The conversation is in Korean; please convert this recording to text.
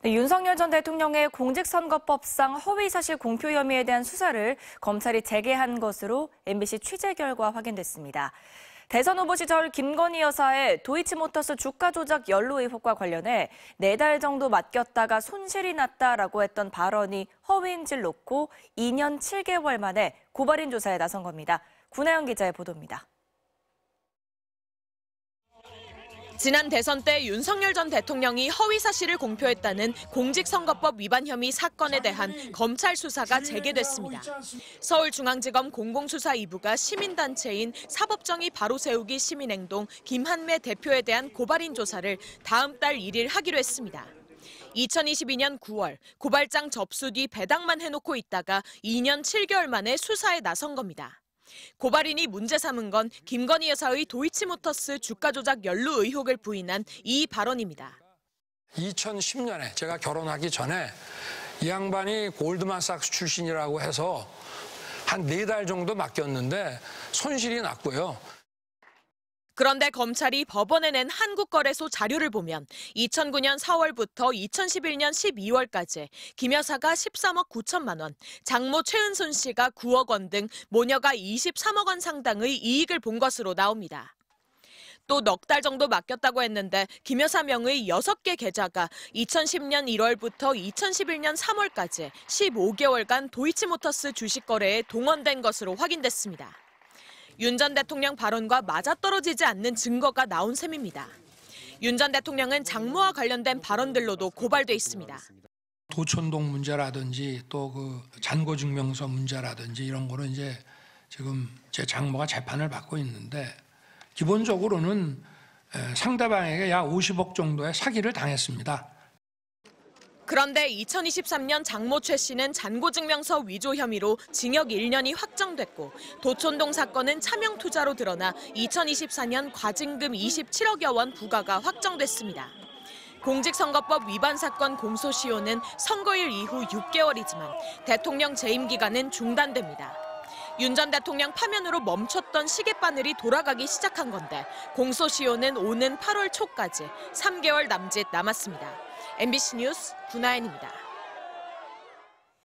네, 윤석열 전 대통령의 공직선거법상 허위사실 공표 혐의에 대한 수사를 검찰이 재개한 것으로 MBC 취재 결과 확인됐습니다. 대선 후보 시절 김건희 여사의 도이치모터스 주가 조작 연루 의혹과 관련해 4달 정도 맡겼다가 손실이 났다라고 했던 발언이 허위인지를 놓고 2년 7개월 만에 고발인 조사에 나선 겁니다. 구나영 기자의 보도입니다. 지난 대선 때 윤석열 전 대통령이 허위 사실을 공표했다는 공직선거법 위반 혐의 사건에 대한 검찰 수사가 재개됐습니다. 서울중앙지검 공공수사 2부가 시민단체인 사법정의 바로세우기 시민행동 김한매 대표에 대한 고발인 조사를 다음 달 1일 하기로 했습니다. 2022년 9월 고발장 접수 뒤 배당만 해놓고 있다가 2년 7개월 만에 수사에 나선 겁니다. 고발인이 문제 삼은 건 김건희 여사의 도이치모터스 주가 조작 연루 의혹을 부인한 이 발언입니다. 2010년에 제가 결혼하기 전에 이 양반이 골드만삭스 출신이라고 해서 한 4달 정도 맡겼는데 손실이 났고요. 그런데 검찰이 법원에 낸 한국거래소 자료를 보면 2009년 4월부터 2011년 12월까지 김 여사가 13억 9천만 원, 장모 최은순 씨가 9억 원 등 모녀가 23억 원 상당의 이익을 본 것으로 나옵니다. 또 넉 달 정도 맡겼다고 했는데 김 여사 명의 6개 계좌가 2010년 1월부터 2011년 3월까지 15개월간 도이치모터스 주식 거래에 동원된 것으로 확인됐습니다. 윤 전 대통령 발언과 맞아떨어지지 않는 증거가 나온 셈입니다. 윤 전 대통령은 장모와 관련된 발언들로도 고발돼 있습니다. 도촌동 문제라든지 또 잔고증명서 문제라든지 이런 거는 이제 지금 제 장모가 재판을 받고 있는데 기본적으로는 상대방에게 약 50억 정도의 사기를 당했습니다. 그런데 2023년 장모 최 씨는 잔고증명서 위조 혐의로 징역 1년이 확정됐고 도촌동 사건은 차명투자로 드러나 2024년 과징금 27억여 원 부과가 확정됐습니다. 공직선거법 위반 사건 공소시효는 선거일 이후 6개월이지만 대통령 재임 기간은 중단됩니다. 윤 전 대통령 파면으로 멈췄던 시계바늘이 돌아가기 시작한 건데 공소시효는 오는 8월 초까지 3개월 남짓 남았습니다. MBC 뉴스 구나연입니다.